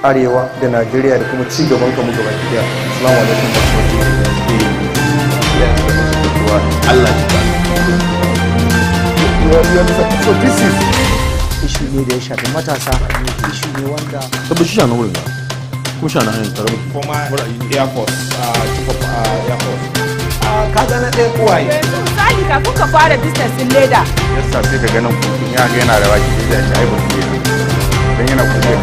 arewa da Najeriya da kuma ci gaban ka mu gaba ɗaya. Assalamu alaikum Allah ya so this is issue ne da ya shafi matasa, issue ne wanda tabbashi shi na wurin da kuma shi na hanyar tare former Air Force chief of Air Force ka ga na ɗaya kowaye misali kafin ka fara business din leda yasa sai ka ganin kudin ya ga yana da waki da ya ci ai ban ne dan yana kudin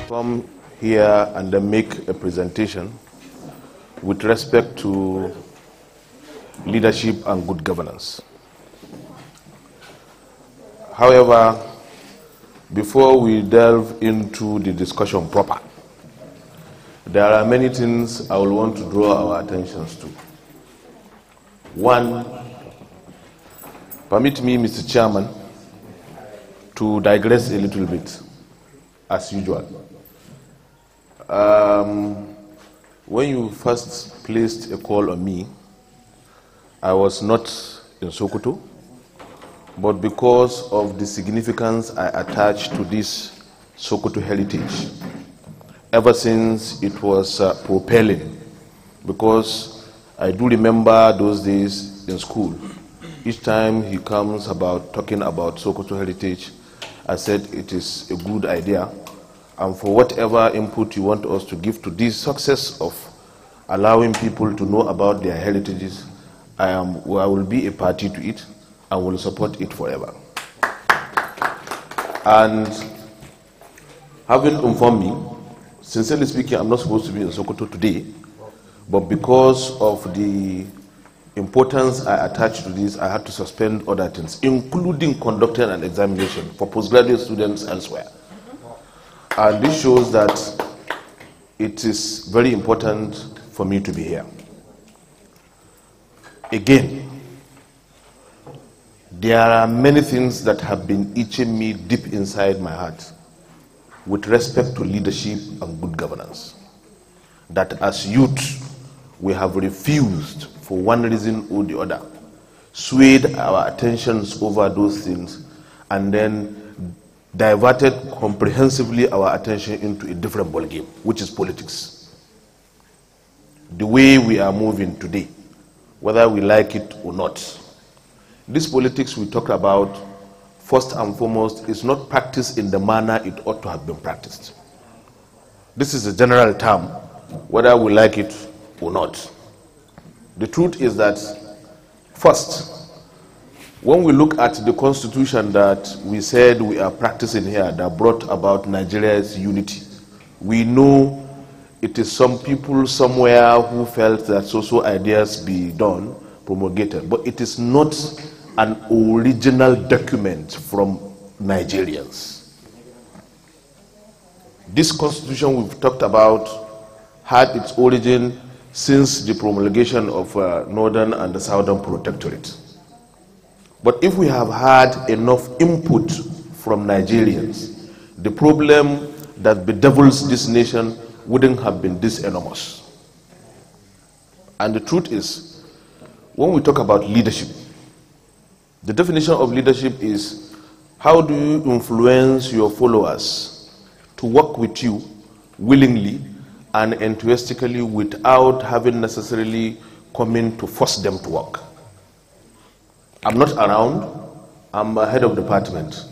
come here and then make a presentation with respect to leadership and good governance. However, before we delve into the discussion proper, there are many things I will want to draw our attentions to. One, permit me, Mr. Chairman, to digress a little bit, as usual. When you first placed a call on me, I was not in Sokoto, but because of the significance I attach to this Sokoto heritage, ever since it was propelling, because I do remember those days in school. Each time he comes about talking about Sokoto heritage, I said it is a good idea, and for whatever input you want us to give to this success of allowing people to know about their heritages, I will be a party to it and will support it forever. And having informed me, sincerely speaking, I'm not supposed to be in Sokoto today, but because of the importance I attach to this, I had to suspend other things, including conducting an examination for postgraduate students elsewhere. And this shows that it is very important for me to be here. Again, there are many things that have been itching me deep inside my heart with respect to leadership and good governance. That as youth, we have refused, for one reason or the other, swayed our attentions over those things, and then diverted comprehensively our attention into a different ballgame, which is politics. The way we are moving today, whether we like it or not. This politics we talk about, first and foremost, is not practiced in the manner it ought to have been practiced. This is a general term, whether we like it or not. The truth is that, first, when we look at the constitution that we said we are practicing here that brought about Nigeria's unity, we know it is some people somewhere who felt that social ideas be done, promulgated, but it is not an original document from Nigerians. This constitution we've talked about had its origin since the promulgation of Northern and the Southern Protectorate. But if we have had enough input from Nigerians, the problem that bedevils this nation wouldn't have been this enormous. And the truth is, when we talk about leadership, the definition of leadership is how do you influence your followers to work with you willingly and enthusiastically without having necessarily come in to force them to work. I'm not around, I'm a head of department,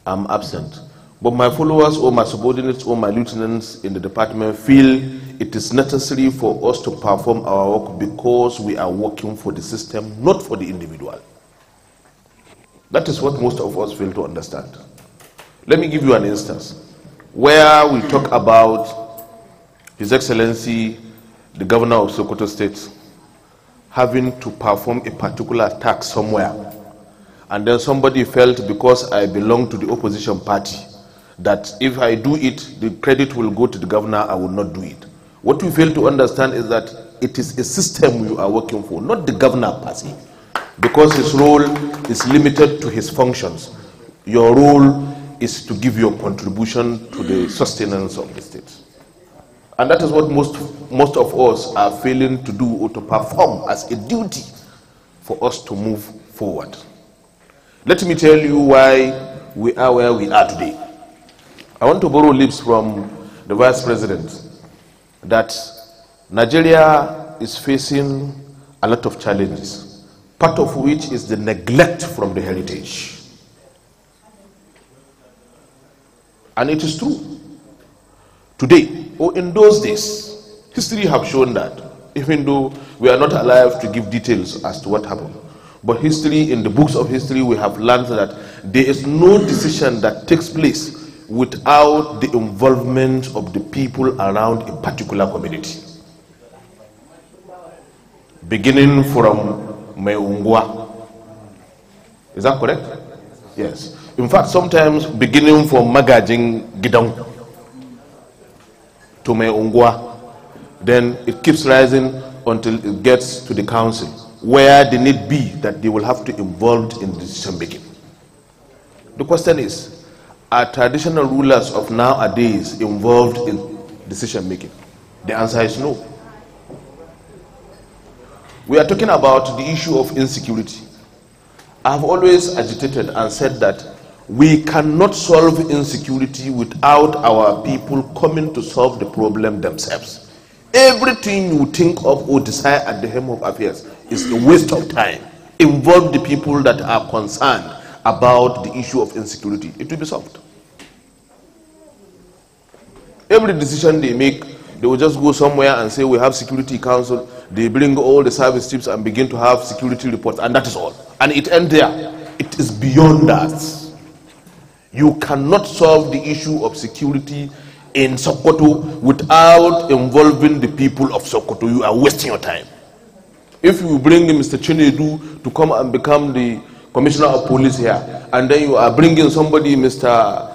I'm absent. But my followers or my subordinates or my lieutenants in the department feel it is necessary for us to perform our work because we are working for the system, not for the individual. That is what most of us fail to understand. Let me give you an instance where we talk about His Excellency, the Governor of Sokoto State, having to perform a particular task somewhere. And then somebody felt because I belong to the opposition party, that if I do it, the credit will go to the governor, I will not do it. What we fail to understand is that it is a system you are working for, not the governor per se. because his role is limited to his functions. Your role is to give your contribution to the sustenance of the state. And that is what most of us are failing to do or to perform as a duty for us to move forward. Let me tell you why we are where we are today. I want to borrow lips from the Vice President that Nigeria is facing a lot of challenges, part of which is the neglect from the heritage. And it is true. Today, or in those days, history have shown that, even though we are not alive to give details as to what happened, but history, in the books of history, we have learned that there is no decision that takes place without the involvement of the people around a particular community. Beginning from Meungwa. Is that correct? Yes. In fact, sometimes beginning from Magajing Gidong to Meungwa, then it keeps rising until it gets to the council, where the need be that they will have to involved in decision making. The question is, are traditional rulers of nowadays involved in decision making? The answer is no. We are talking about the issue of insecurity. I have always agitated and said that we cannot solve insecurity without our people coming to solve the problem themselves. Everything you think of or desire at the helm of affairs is a waste of time. Involve the people that are concerned about the issue of insecurity. It will be solved. Every decision they make, they will just go somewhere and say we have security council. They bring all the service chiefs and begin to have security reports, and that is all. And it ends there. It is beyond that. You cannot solve the issue of security in Sokoto without involving the people of Sokoto. You are wasting your time. If you bring Mr. Chinedu to come and become the commissioner of police here, and then you are bringing somebody, Mr.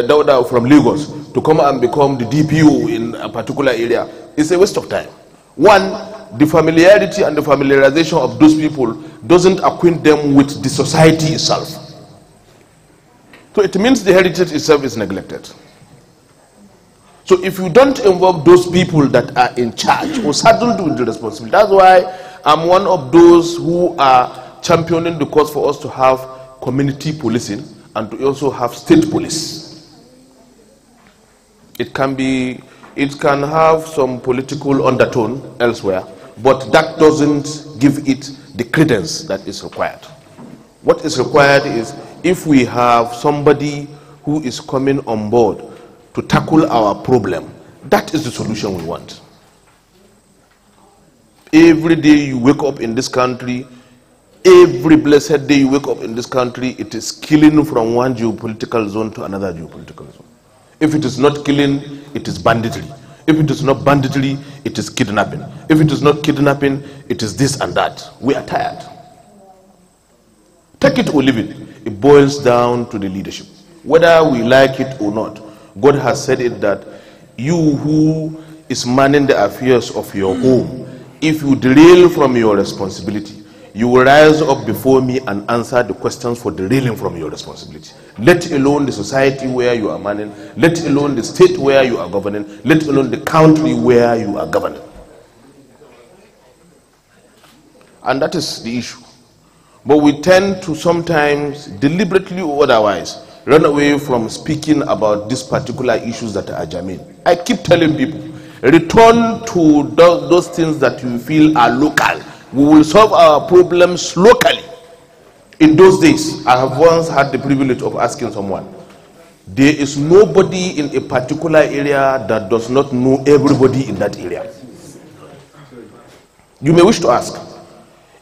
Dauda from Lagos, to come and become the DPO in a particular area, it's a waste of time. One, the familiarity and the familiarization of those people doesn't acquaint them with the society itself. So it means the heritage itself is neglected. So if you don't involve those people that are in charge or saddled with the responsibility, that's why I'm one of those who are championing the cause for us to have community policing and to also have state police. It can have some political undertone elsewhere, but that doesn't give it the credence that is required. What is required is, if we have somebody who is coming on board to tackle our problem, that is the solution we want. Every day you wake up in this country, every blessed day you wake up in this country, it is killing from one geopolitical zone to another geopolitical zone. If it is not killing, it is banditry. If it is not banditry, it is kidnapping. If it is not kidnapping, it is this and that. We are tired. Take it or leave it. It boils down to the leadership. Whether we like it or not, God has said it that you who is managing the affairs of your home, if you derail from your responsibility, you will rise up before me and answer the questions for derailing from your responsibility. Let alone the society where you are managing, let alone the state where you are governing, let alone the country where you are governing. And that is the issue. But we tend to sometimes, deliberately or otherwise, run away from speaking about these particular issues that are germane. I keep telling people, return to those things that you feel are local. We will solve our problems locally. In those days, I have once had the privilege of asking someone, there is nobody in a particular area that does not know everybody in that area. You may wish to ask,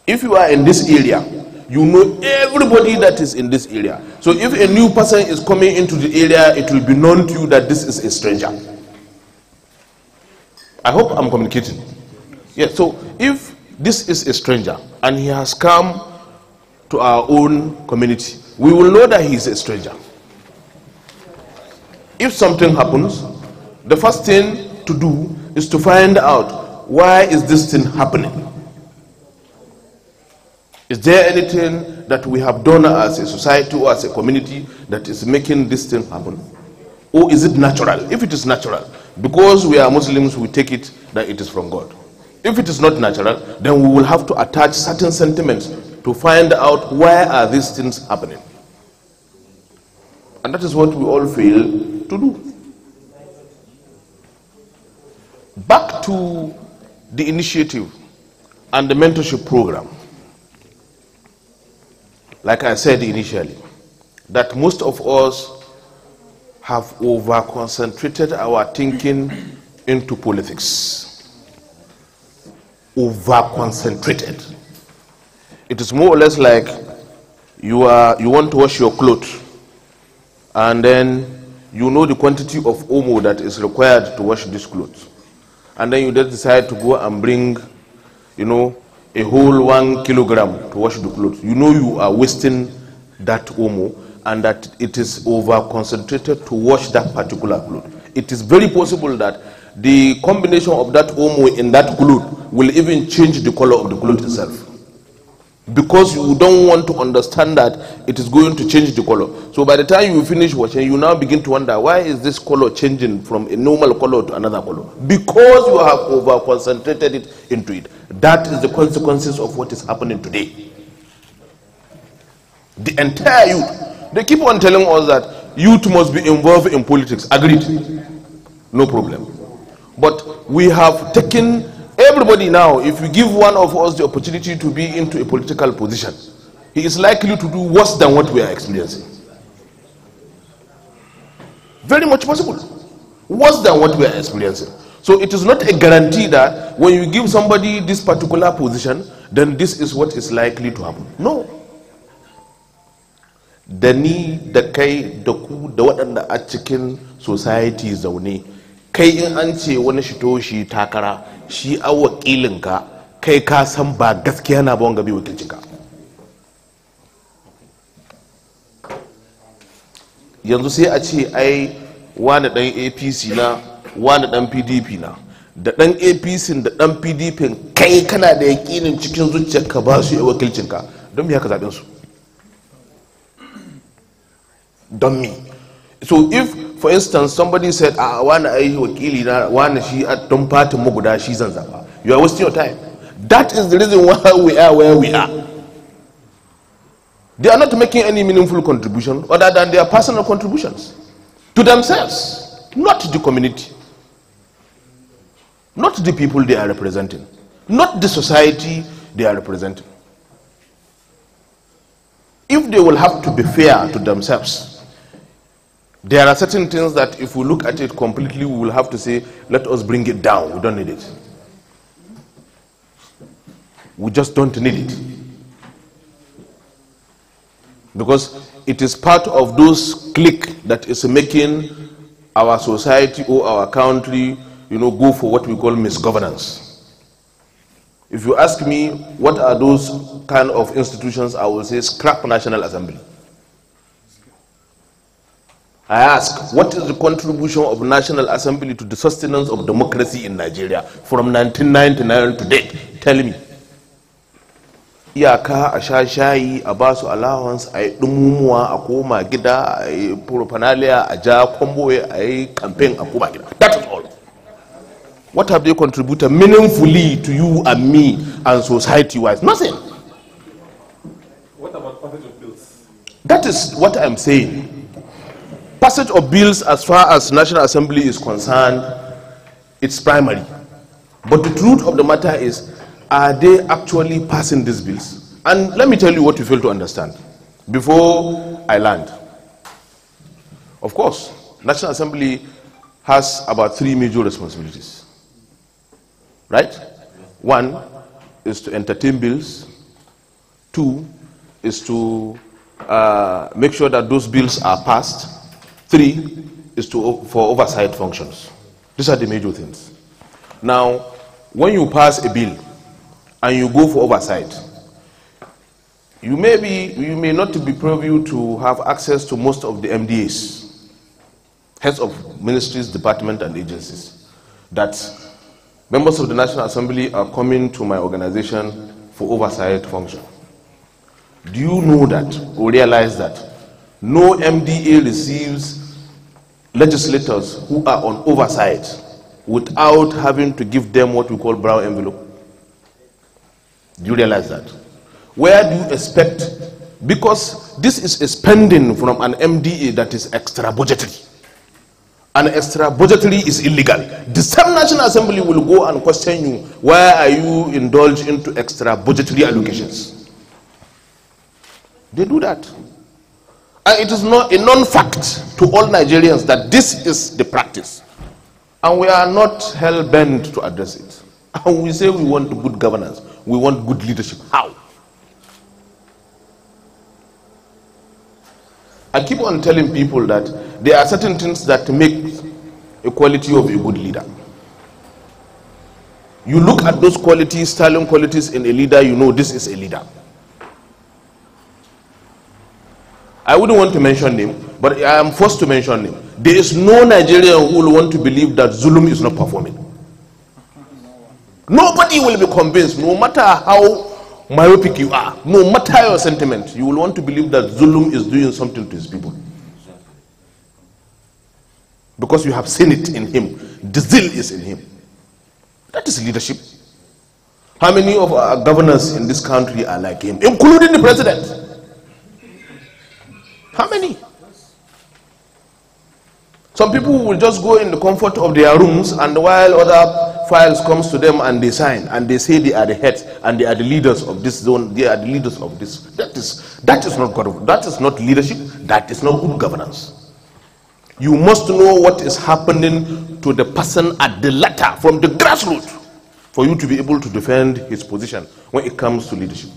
if you are in this area, you know everybody that is in this area. So if a new person is coming into the area, it will be known to you that this is a stranger. I hope I'm communicating. Yes, so if this is a stranger and he has come to our own community, we will know that he is a stranger. If something happens, the first thing to do is to find out, why is this thing happening? Is there anything that we have done as a society or as a community that is making this thing happen? Or is it natural? If it is natural, because we are Muslims, we take it that it is from God. If it is not natural, then we will have to attach certain sentiments to find out why are these things happening. And that is what we all fail to do. Back to the initiative and the mentorship program. Like I said initially, that most of us have over-concentrated our thinking into politics. Over-concentrated. It is more or less like you want to wash your clothes, and then you know the quantity of omo that is required to wash these clothes. And then you just decide to go and bring, a whole 1 kilogram to wash the clothes. You know you are wasting that omo and that it is over-concentrated to wash that particular cloth. It is very possible that the combination of that omo in that cloth will even change the color of the cloth itself. Because you don't want to understand that it is going to change the color. So by the time you finish washing, you now begin to wonder, why is this color changing from a normal color to another color? Because you have over-concentrated it into it. That is the consequences of what is happening today. The entire youth, they keep on telling us that youth must be involved in politics. Agreed. No problem. But we have taken everybody now. If you give one of us the opportunity to be into a political position, he is likely to do worse than what we are experiencing. Very much possible. Worse than what we are experiencing. So it is not a guarantee that when you give somebody this particular position, then this is what is likely to happen. No. Da ni, da kai, da ku, da waɗanda a cikin society zaune, kai in an ce wani shito shi takara, shi a wakilinka, kai ka san ba gaskiya na ba wanga bi wakilcinka. Yanzu sai a ce ai wani ɗan APC na, wani ɗan PDP na, da ɗan APC da ɗan PDP kai kana da yakinin cikin zuciyarka ba su yi wakilcinka, don me haka zaɓen su? Don me? So if, for instance, somebody said, wani ai wakili na, wani shi a don fatin mu guda shi zan zaɓa, you are wasting your time. That is the reason why we are where we are. They are not making any meaningful contribution other than their personal contributions to themselves, not the community, not the people they are representing, not the society they are representing. If they will have to be fair to themselves, there are certain things that if we look at it completely, we will have to say, let us bring it down. We don't need it. We just don't need it. Because it is part of those clique that is making our society or our country, go for what we call misgovernance. If you ask me, what are those kind of institutions, I will say scrap National Assembly. I ask, what is the contribution of National Assembly to the sustenance of democracy in Nigeria from 1999 to date? Tell me. Iyaka a sha shayi, a basu allowance, a yi dumumuwa, a koma gida, a yi paraphernalia, a ja kwamboye, a yi campaign, a koma gida. That is all. What have they contributed meaningfully to you and me and society-wise? Nothing. What about passage of bills? That is what I'm saying. Passage of bills, as far as National Assembly is concerned, it's primary. But the truth of the matter is, are they actually passing these bills? And let me tell you what you fail to understand before I land. Of course, National Assembly has about 3 major responsibilities. Right? 1 is to entertain bills. 2 is to make sure that those bills are passed. 3 is for oversight functions. These are the major things. Now, when you pass a bill and you go for oversight, you may not be privy to have access to most of the MDAs, heads of ministries, departments, and agencies, that members of the National Assembly are coming to my organization for oversight function. Do you know that or realize that no MDA receives legislators who are on oversight without having to give them what we call brown envelope? Do you realize that? Where do you expect, because this is a spending from an MDA that is extra budgetary. And extra budgetary is illegal. The same National Assembly will go and question you, why are you indulged into extra budgetary allocations? They do that. And it is not a non-fact to all Nigerians that this is the practice. And we are not hell-bent to address it. And we say we want good governance, we want good leadership. How? I keep on telling people that there are certain things that make a quality of a good leader. You look at those qualities, sterling qualities in a leader, you know this is a leader. I wouldn't want to mention him, but I am forced to mention him. There is no Nigerian who will want to believe that Zulum is not performing. Nobody will be convinced, no matter how myopic you are, no matter your sentiment, you will want to believe that Zulum is doing something to his people. Because you have seen it in him. The zeal is in him. That is leadership. How many of our governors in this country are like him, including the president? How many? Some people will just go in the comfort of their rooms, and while other files comes to them and they sign and they say they are the heads and they are the leaders of this zone, they are the leaders of this. That is not God. That is not leadership. That is not good governance. You must know what is happening to the person at the latter, from the grassroots, for you to be able to defend his position when it comes to leadership.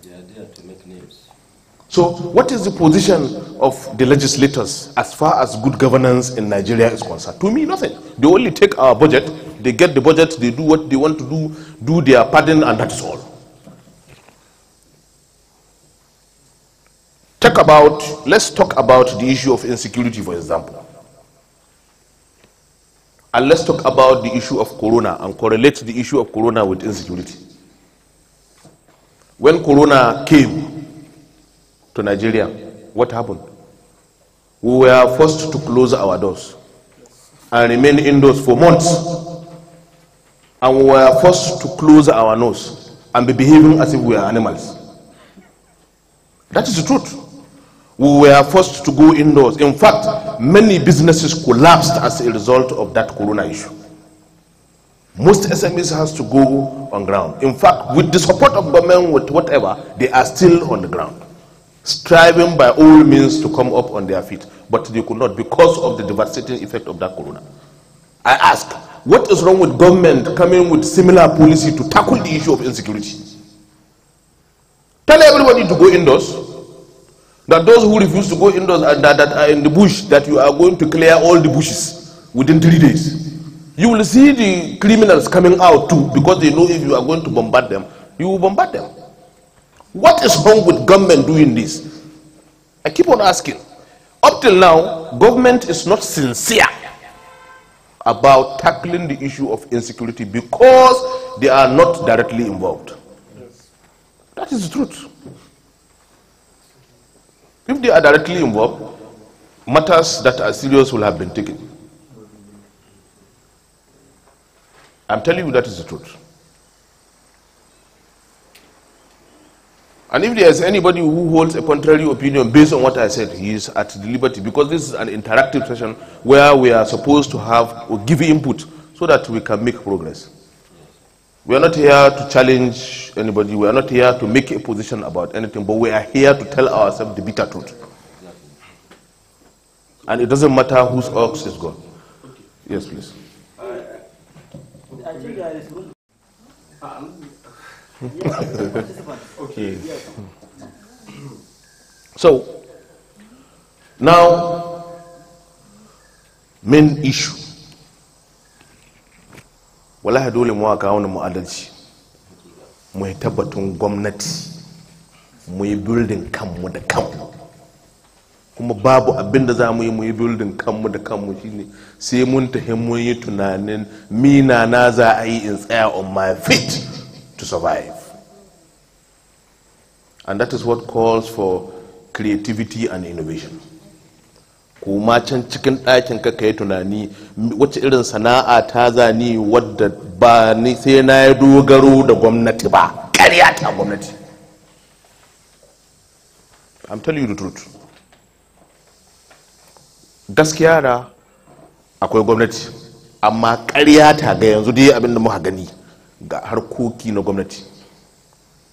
They are there to make names. So what is the position of the legislators as far as good governance in Nigeria is concerned? To me, nothing. They only take our budget, they get the budget, they do what they want to do their pardon, and that is all. Let's talk about the issue of insecurity, for example. And let's talk about the issue of corona and correlate the issue of corona with insecurity. When corona came to Nigeria, what happened? We were forced to close our doors and remain indoors for months. And we were forced to close our nose and be behaving as if we are animals. That is the truth. We were forced to go indoors. In fact, many businesses collapsed as a result of that corona issue. Most SMEs has to go on ground. In fact, with the support of government, with whatever, they are still on the ground, striving by all means to come up on their feet, but they could not because of the devastating effect of that corona. I ask, what is wrong with government coming with similar policy to tackle the issue of insecurity? Tell everybody to go indoors, that those who refuse to go indoors and that are in the bush, that you are going to clear all the bushes within 3 days. You will see the criminals coming out too, because they know if you are going to bombard them, you will bombard them. What is wrong with government doing this? I keep on asking. Up till now, government is not sincere about tackling the issue of insecurity because they are not directly involved. That is the truth. If they are directly involved, matters that are serious will have been taken. I'm telling you that is the truth. And if there is anybody who holds a contrary opinion based on what I said, he is at the liberty, because this is an interactive session where we are supposed to have or give input so that we can make progress. We are not here to challenge anybody. We are not here to make a position about anything, but we are here to tell ourselves the bitter truth. And it doesn't matter whose ox is gone. Yes, please. I think there is good. Okay. So, now, main issue. Wallahi dole mu aka wani mu adalci. Mu yi tabbatun gwamnati, mu yi building kanmu da kanmu. Kuma babu abinda za mu yi building kanmu da kanmu shine sai mun tahi mun yi tunanin mina na za a yi in tsaya on my feet to survive. and that is what calls for creativity and innovation. Kuma can cikin ɗakin ka kai tunani wacce irin sana'a ta zani wadda ba ni sai na yi dogaro da gwamnati ba, ƙarya ta gwamnati. I'm telling you the truth. Gaskiya da akwai gwamnati, amma ƙarya ta ga yanzu dai abin da muka gani ga harkoki na gwamnati.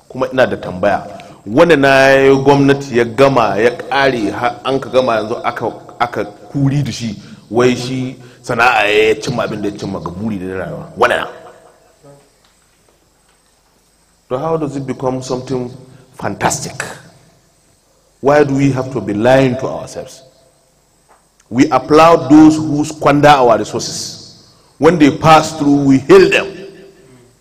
Kuma ina da tambaya, wanda na yi gwamnati ya gama ya ƙare an ka gama yanzu aka kuri da shi wai shi sana'a ya cimma abin da ya cimma ga buri da rayuwa wanda na. So how does it become something fantastic? Why do we have to be lying to ourselves? We applaud those who squander our resources. When they pass through, we hail them.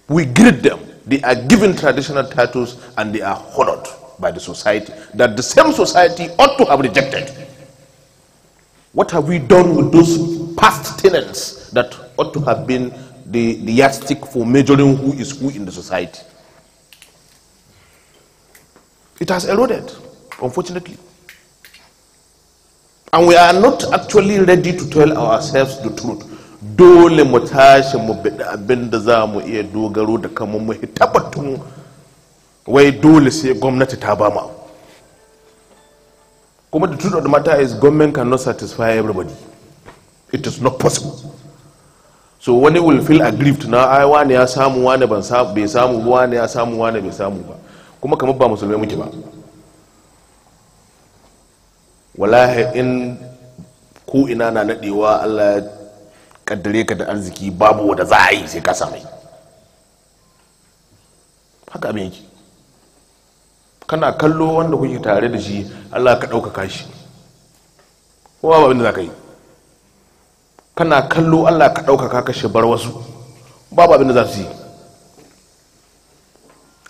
We greet them. They are given traditional titles and they are honored by the society that the same society ought to have rejected. What have we done with those past tenants that ought to have been the yardstick for measuring who is who in the society? It has eroded, unfortunately. And we are not actually ready to tell ourselves the truth. Dole mu tashi mu bi abin da za mu iya dogaro da kanmu mu tabbatun wai dole sai gwamnati ta ba mu. Kuma the truth of the matter is government cannot satisfy everybody. It is not possible. So when will feel aggrieved na ai wani ya samu wani bai samu wani ya samu wani bai samu ba. Kuma kamar ba musulmai muke ba. Wallahi in ko ina na nadewa Allah ya kaddare ka da arziki babu wanda za a yi sai ka same. Haka abin yake. Kana kallo wanda kuke tare da shi Allah ka ɗaukaka shi. Ko ba abin da za ka yi. Kana kallo Allah ka ɗaukaka ka shi bar wasu. Babu abin da za su yi.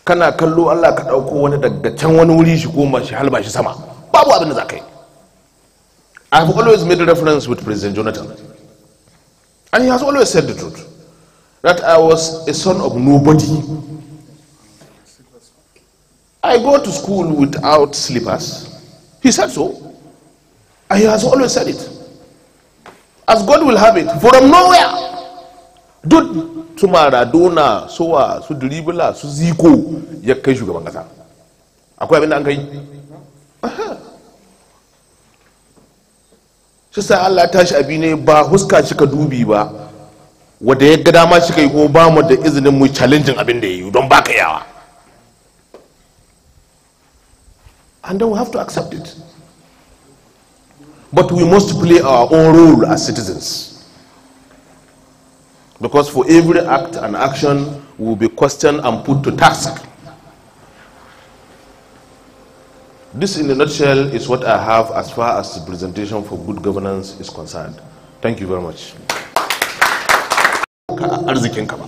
Kana kallo Allah ka ɗauko wani daga can wani wuri shi koma shi halba shi sama. Babu abin da za ka yi. I have always made a reference with President Jonathan. And he has always said the truth. That I was a son of nobody. I go to school without slippers. He said so. And he has always said it. As God will have it, from nowhere. Duk su Maradona, Sowa, su Dribula, su Zico, ya kai shugaban kasa. Akwai abin da an kai? Shi sa Allah tashi abi ne ba huska shi ka dubi ba, wanda ya ga dama shi kai ko ba mu da izinin mu challenging abin da yayi don baka yawa. And then we have to accept it. But we must play our own role as citizens. Because for every act and action we will be questioned and put to task. This in a nutshell is what I have as far as the presentation for good governance is concerned. Thank you very much. Arzikin ka ba.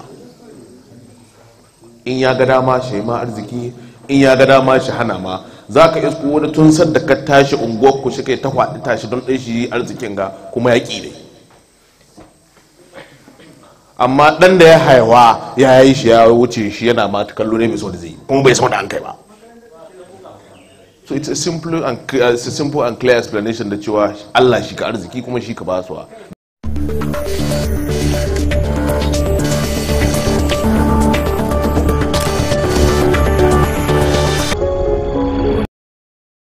In ya ga dama shi ma arziki, in ya ga dama shi hana ma, zaka isko wani tun sadda ka tashi unguwar ku shi kai ta kwadi tashi don dai shi arzikin ga kuma ya ki dai. Amma dan da ya haihuwa ya yi shi ya wuce shi yana ma kallo ne bai so da zai kuma bai so da an kai ba. So it's a simple and clear explanation that you are Allah shi ka arziki kuma shi ka basuwa.